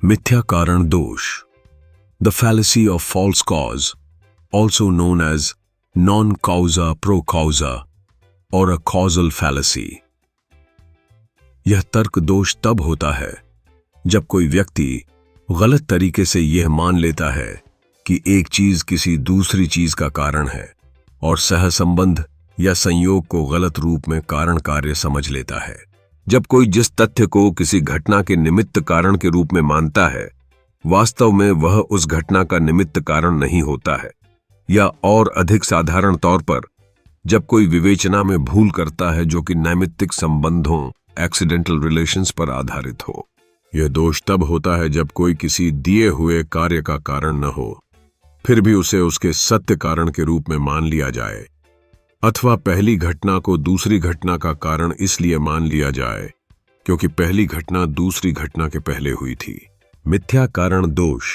मिथ्या कारण दोष, the fallacy of false cause, also known as non causa pro causa or a causal fallacy। यह तर्क दोष तब होता है जब कोई व्यक्ति गलत तरीके से यह मान लेता है कि एक चीज किसी दूसरी चीज का कारण है और सहसंबंध या संयोग को गलत रूप में कारण कार्य समझ लेता है। जब कोई जिस तथ्य को किसी घटना के निमित्त कारण के रूप में मानता है, वास्तव में वह उस घटना का निमित्त कारण नहीं होता है, या और अधिक साधारण तौर पर जब कोई विवेचना में भूल करता है जो कि नैमित्तिक संबंधों एक्सीडेंटल रिलेशंस पर आधारित हो। यह दोष तब होता है जब कोई किसी दिए हुए कार्य का कारण न हो, फिर भी उसे उसके सत्य कारण के रूप में मान लिया जाए, अथवा पहली घटना को दूसरी घटना का कारण इसलिए मान लिया जाए क्योंकि पहली घटना दूसरी घटना के पहले हुई थी। मिथ्या कारण दोष,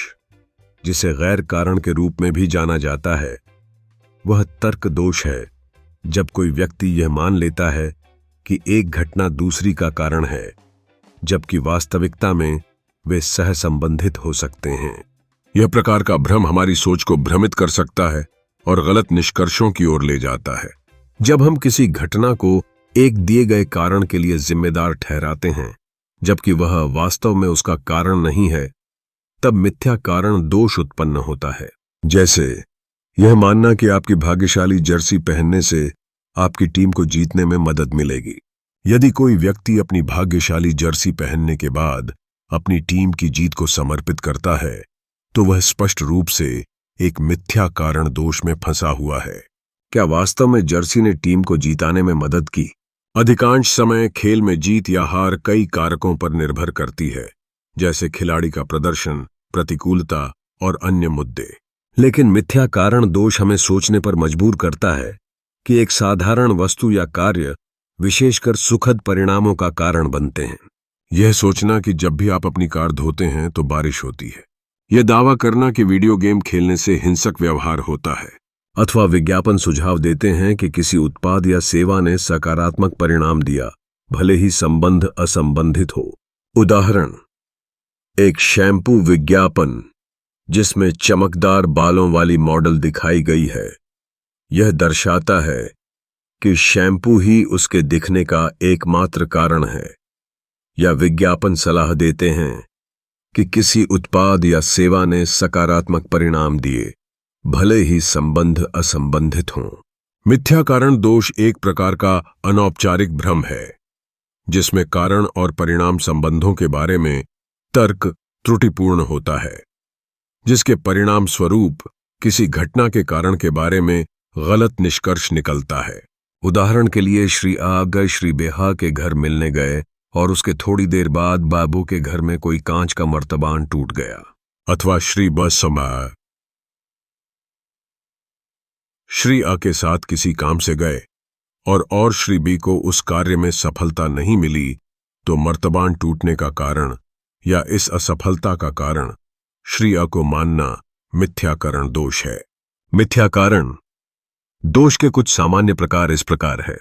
जिसे गैर कारण के रूप में भी जाना जाता है, वह तर्क दोष है जब कोई व्यक्ति यह मान लेता है कि एक घटना दूसरी का कारण है, जबकि वास्तविकता में वे सहसंबंधित हो सकते हैं। यह प्रकार का भ्रम हमारी सोच को भ्रमित कर सकता है और गलत निष्कर्षों की ओर ले जाता है। जब हम किसी घटना को एक दिए गए कारण के लिए जिम्मेदार ठहराते हैं जबकि वह वास्तव में उसका कारण नहीं है, तब मिथ्या कारण दोष उत्पन्न होता है। जैसे यह मानना कि आपकी भाग्यशाली जर्सी पहनने से आपकी टीम को जीतने में मदद मिलेगी। यदि कोई व्यक्ति अपनी भाग्यशाली जर्सी पहनने के बाद अपनी टीम की जीत को समर्पित करता है, तो वह स्पष्ट रूप से एक मिथ्या कारण दोष में फंसा हुआ है। क्या वास्तव में जर्सी ने टीम को जीताने में मदद की? अधिकांश समय खेल में जीत या हार कई कारकों पर निर्भर करती है, जैसे खिलाड़ी का प्रदर्शन, प्रतिकूलता और अन्य मुद्दे। लेकिन मिथ्या कारण दोष हमें सोचने पर मजबूर करता है कि एक साधारण वस्तु या कार्य विशेषकर सुखद परिणामों का कारण बनते हैं। यह सोचना कि जब भी आप अपनी कार धोते हैं तो बारिश होती है, यह दावा करना कि वीडियो गेम खेलने से हिंसक व्यवहार होता है, अथवा विज्ञापन सुझाव देते हैं कि किसी उत्पाद या सेवा ने सकारात्मक परिणाम दिया, भले ही संबंध असंबंधित हो। उदाहरण, एक शैम्पू विज्ञापन जिसमें चमकदार बालों वाली मॉडल दिखाई गई है, यह दर्शाता है कि शैम्पू ही उसके दिखने का एकमात्र कारण है, या विज्ञापन सलाह देते हैं कि किसी उत्पाद या सेवा ने सकारात्मक परिणाम दिए, भले ही संबंध असंबंधित हों। मिथ्या कारण दोष एक प्रकार का अनौपचारिक भ्रम है जिसमें कारण और परिणाम संबंधों के बारे में तर्क त्रुटिपूर्ण होता है, जिसके परिणाम स्वरूप किसी घटना के कारण के बारे में गलत निष्कर्ष निकलता है। उदाहरण के लिए, श्री आ श्री बेहा के घर मिलने गए और उसके थोड़ी देर बाद बाबू के घर में कोई कांच का मर्तबान टूट गया। अथवा श्री श्री आ के साथ किसी काम से गए और श्री बी को उस कार्य में सफलता नहीं मिली, तो मर्तबान टूटने का कारण या इस असफलता का कारण श्री आ को मानना मिथ्याकरण दोष है। मिथ्याकरण दोष के कुछ सामान्य प्रकार इस प्रकार है।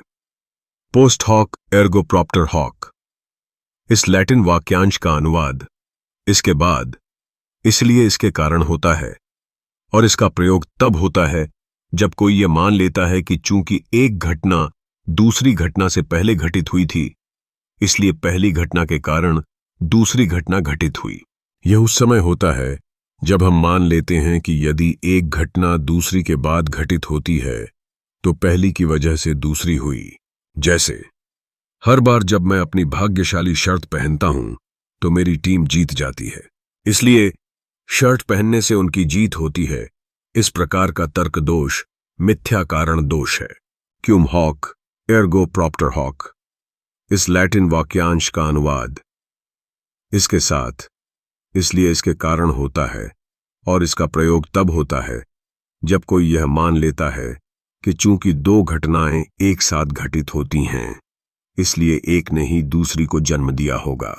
पोस्ट हॉक एर्गो प्रॉप्टर हॉक, इस लैटिन वाक्यांश का अनुवाद इसके बाद, इसलिए इसके कारण होता है, और इसका प्रयोग तब होता है जब कोई यह मान लेता है कि चूंकि एक घटना दूसरी घटना से पहले घटित हुई थी, इसलिए पहली घटना के कारण दूसरी घटना घटित हुई। यह उस समय होता है जब हम मान लेते हैं कि यदि एक घटना दूसरी के बाद घटित होती है तो पहली की वजह से दूसरी हुई। जैसे, हर बार जब मैं अपनी भाग्यशाली शर्ट पहनता हूं तो मेरी टीम जीत जाती है, इसलिए शर्ट पहनने से उनकी जीत होती है। इस प्रकार का तर्क दोष मिथ्या कारण दोष है। क्यूम हॉक एर्गो प्रॉप्टर हॉक, इस लैटिन वाक्यांश का अनुवाद इसके साथ, इसलिए इसके कारण होता है, और इसका प्रयोग तब होता है जब कोई यह मान लेता है कि चूंकि दो घटनाएं एक साथ घटित होती हैं, इसलिए एक ने ही दूसरी को जन्म दिया होगा।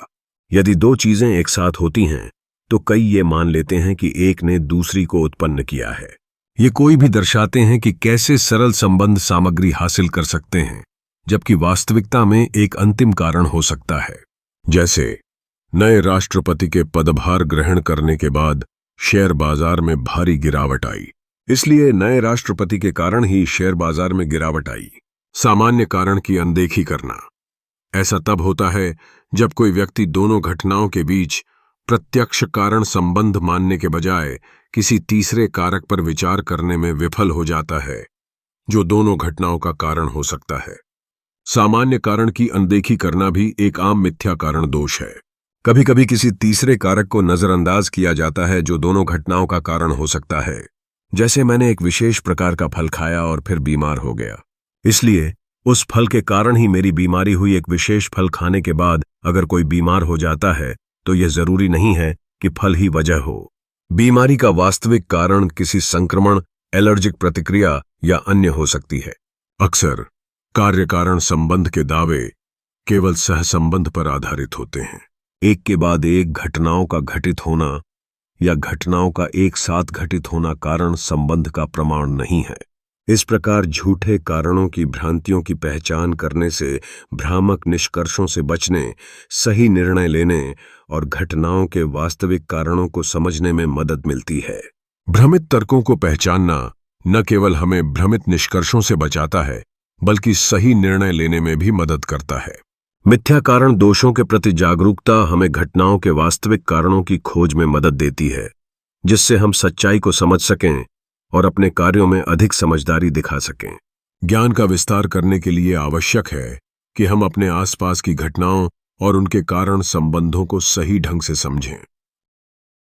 यदि दो चीजें एक साथ होती हैं तो कई ये मान लेते हैं कि एक ने दूसरी को उत्पन्न किया है। ये कोई भी दर्शाते हैं कि कैसे सरल संबंध सामग्री हासिल कर सकते हैं, जबकि वास्तविकता में एक अंतिम कारण हो सकता है। जैसे, नए राष्ट्रपति के पदभार ग्रहण करने के बाद शेयर बाजार में भारी गिरावट आई। इसलिए नए राष्ट्रपति के कारण ही शेयर बाजार में गिरावट आई। सामान्य कारण की अनदेखी करना। ऐसा तब होता है जब कोई व्यक्ति दोनों घटनाओं के बीच प्रत्यक्ष कारण संबंध मानने के बजाय किसी तीसरे कारक पर विचार करने में विफल हो जाता है, जो दोनों घटनाओं का कारण हो सकता है। सामान्य कारण की अनदेखी करना भी एक आम मिथ्या कारण दोष है। कभी कभी किसी तीसरे कारक को नजरअंदाज किया जाता है जो दोनों घटनाओं का कारण हो सकता है। जैसे मैंने एक विशेष प्रकार का फल खाया और फिर बीमार हो गया, इसलिए उस फल के कारण ही मेरी बीमारी हुई। एक विशेष फल खाने के बाद अगर कोई बीमार हो जाता है तो यह जरूरी नहीं है कि फल ही वजह हो। बीमारी का वास्तविक कारण किसी संक्रमण, एलर्जिक प्रतिक्रिया या अन्य हो सकती है। अक्सर कार्य कारण संबंध के दावे केवल सहसंबंध पर आधारित होते हैं। एक के बाद एक घटनाओं का घटित होना या घटनाओं का एक साथ घटित होना कारण संबंध का प्रमाण नहीं है। इस प्रकार झूठे कारणों की भ्रांतियों की पहचान करने से भ्रामक निष्कर्षों से बचने, सही निर्णय लेने और घटनाओं के वास्तविक कारणों को समझने में मदद मिलती है। भ्रमित तर्कों को पहचानना न केवल हमें भ्रमित निष्कर्षों से बचाता है, बल्कि सही निर्णय लेने में भी मदद करता है। मिथ्या कारण दोषों के प्रति जागरूकता हमें घटनाओं के वास्तविक कारणों की खोज में मदद देती है, जिससे हम सच्चाई को समझ सकें और अपने कार्यों में अधिक समझदारी दिखा सकें। ज्ञान का विस्तार करने के लिए आवश्यक है कि हम अपने आसपास की घटनाओं और उनके कारण संबंधों को सही ढंग से समझें।